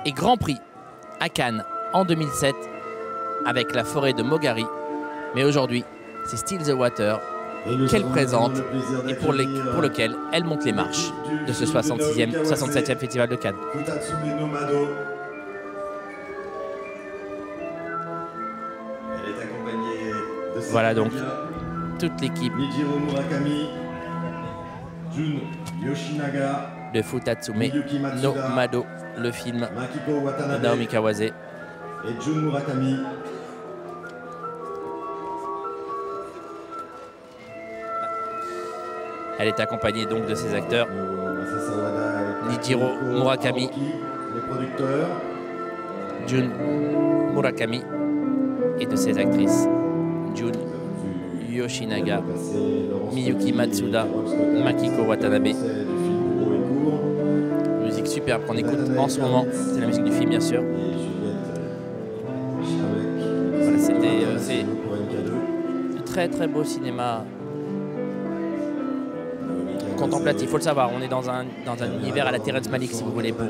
et Grand Prix à Cannes en 2007 avec La Forêt de Mogari. Mais aujourd'hui, c'est Still the Water qu'elle présente et pour lequel elle monte les marches de ce 67e Festival de Cannes. Futatsume no Mado. Elle est accompagnée de ses Voilà donc comédiens, toute l'équipe Nijiro Murakami, Jun Yoshinaga, de Futatsume Miyuki no Matsuda, Mado, le film Makiko de Watanabe Naomi Kawase. et Jun Murakami. Elle est accompagnée donc de ses acteurs Masasawada et Nijiro Takehiko Murakami, Aoki, les producteurs. Jun Murakami et de ses actrices Jun Yoshinaga, Miyuki Matsuda, Makiko Watanabe. Musique superbe qu'on écoute en ce moment, c'est la musique du film bien sûr. Voilà, c'est du très très beau cinéma contemplatif. Il faut le savoir, on est dans un univers à la Terrence Malick si vous voulez, pour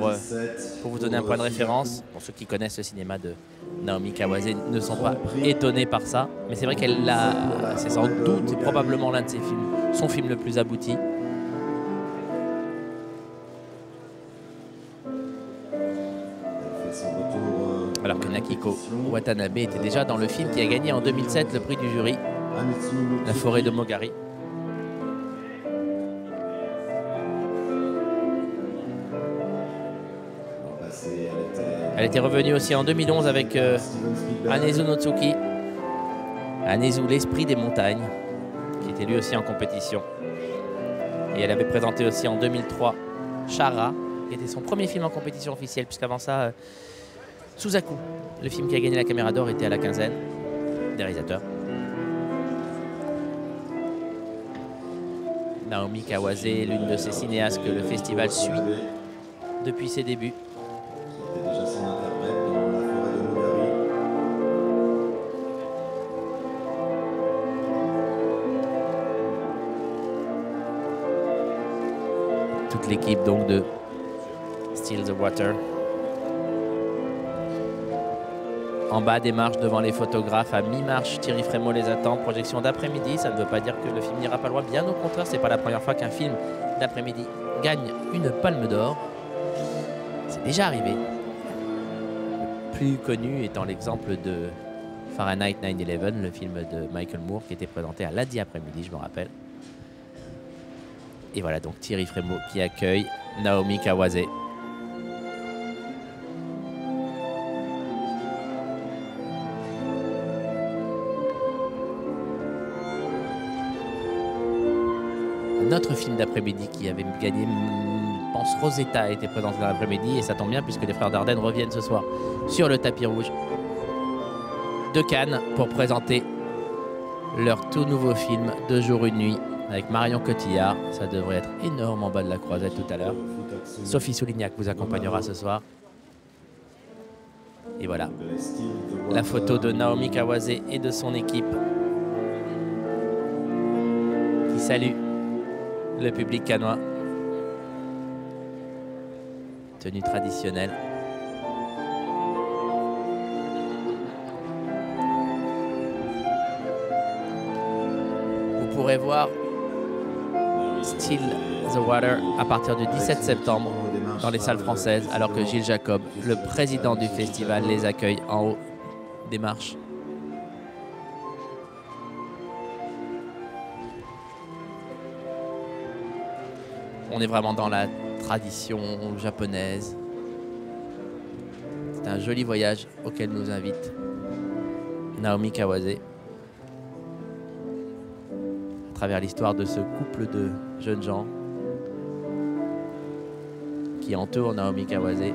vous donner un point de référence. Pour ceux qui connaissent le cinéma de Naomi Kawase ne sont pas étonnés par ça, mais c'est vrai c'est sans doute et probablement l'un de ses films, son film le plus abouti. Alors que Nakiko Watanabe était déjà dans le film qui a gagné en 2007 le prix du jury, La Forêt de Mogari. Elle était revenue aussi en 2011 avec Anezu no Tsuki, Anezu, l'esprit des montagnes, qui était lui aussi en compétition. Et elle avait présenté aussi en 2003 Shara, qui était son premier film en compétition officielle, puisqu'avant ça, Suzaku, le film qui a gagné la Caméra d'Or, était à la quinzaine des réalisateurs. Naomi Kawase, l'une de ces cinéastes que le festival suit depuis ses débuts. Toute l'équipe donc de Still the Water. En bas des marches devant les photographes, à mi-marche, Thierry Frémaux les attend. Projection d'après-midi, ça ne veut pas dire que le film n'ira pas loin. Bien au contraire, c'est pas la première fois qu'un film d'après-midi gagne une palme d'or. C'est déjà arrivé. Le plus connu étant l'exemple de Fahrenheit 9/11, le film de Michael Moore qui était présenté à lundi après-midi, je me rappelle. Et voilà donc Thierry Frémaux qui accueille Naomi Kawase. Notre film d'après-midi qui avait gagné, je pense, Rosetta a été présenté dans l'après-midi et ça tombe bien puisque les frères Dardenne reviennent ce soir sur le tapis rouge de Cannes pour présenter leur tout nouveau film De jour une nuit avec Marion Cotillard. Ça devrait être énorme en bas de la croisette tout à l'heure. Sophie Soulignac vous accompagnera ce soir. Et voilà, la photo de Naomi Kawase et de son équipe qui salue le public cannois. Tenue traditionnelle. Vous pourrez voir Still the Water à partir du 17 septembre dans les salles françaises, alors que Gilles Jacob, le président du festival, les accueille en haut des marches. On est vraiment dans la tradition japonaise. C'est un joli voyage auquel nous invite Naomi Kawase à travers l'histoire de ce couple de jeunes gens qui entourent Naomi Kawase.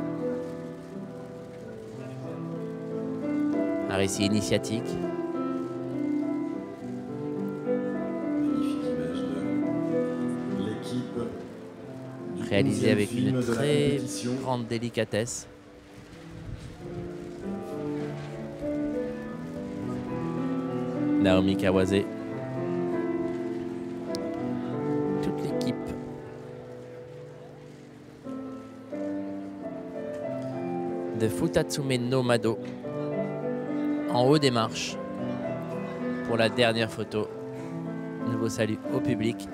Un récit initiatique. Réalisé avec une très grande délicatesse. Naomi Kawase. Toute l'équipe. de Futatsume no Mado en haut des marches pour la dernière photo. Nouveau salut au public.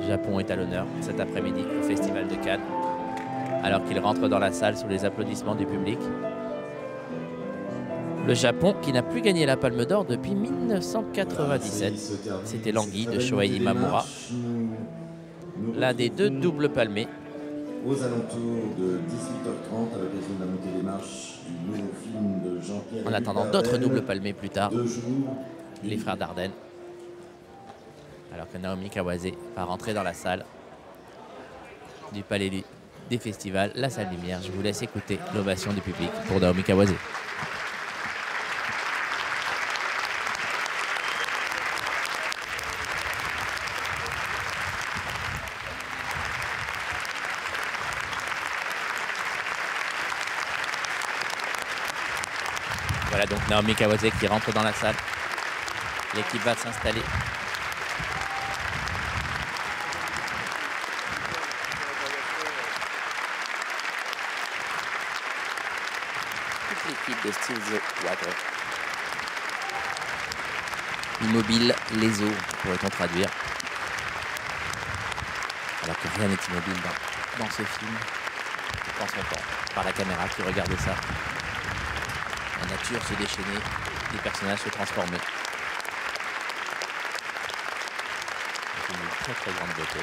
Japon est à l'honneur cet après-midi au Festival de Cannes, alors qu'il rentre dans la salle sous les applaudissements du public. Le Japon qui n'a plus gagné la Palme d'Or depuis 1997. C'était l'Anguille de Shohei Imamura, l'un des deux doubles palmés. Aux alentours de 18h30, à l'occasion de la montée des marches du nouveau film de Jean-Pierre. En attendant d'autres doubles palmés plus tard, les frères Dardenne. Alors que Naomi Kawase va rentrer dans la salle du Palais des Festivals, la salle Lumière. Je vous laisse écouter l'ovation du public pour Naomi Kawase. Voilà donc Naomi Kawase qui rentre dans la salle. L'équipe va s'installer. Toute l'équipe de Still the Water. Immobile, les eaux, pourrait-on traduire. Alors que rien n'est immobile dans ce film. Dans son temps, par la caméra qui regardait ça. La nature se déchaînait, les personnages se transformaient. C'est une très très grande beauté.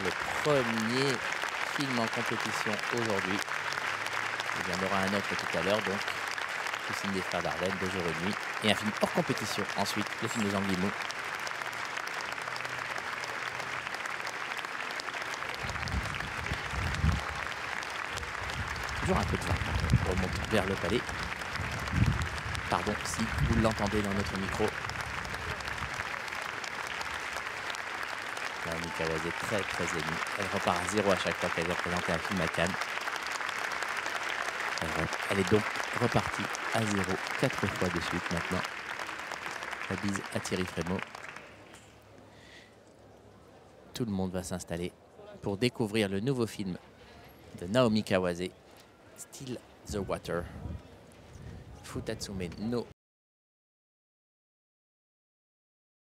Le premier film en compétition aujourd'hui. Il y en aura un autre tout à l'heure, donc le film des frères Dardenne de Jour et Nuit. Et un film hors compétition ensuite, le film de Jean Guillemot. Toujours un peu de vent. On remonte vers le palais. Pardon si vous l'entendez dans notre micro. Naomi Kawase est très très émue. Elle repart à 0 à chaque fois qu'elle vient présenter un film à Cannes. Elle est donc repartie à 0 4 fois de suite maintenant. La bise à Thierry Frémaux. Tout le monde va s'installer pour découvrir le nouveau film de Naomi Kawase, Still the Water. Futatsume no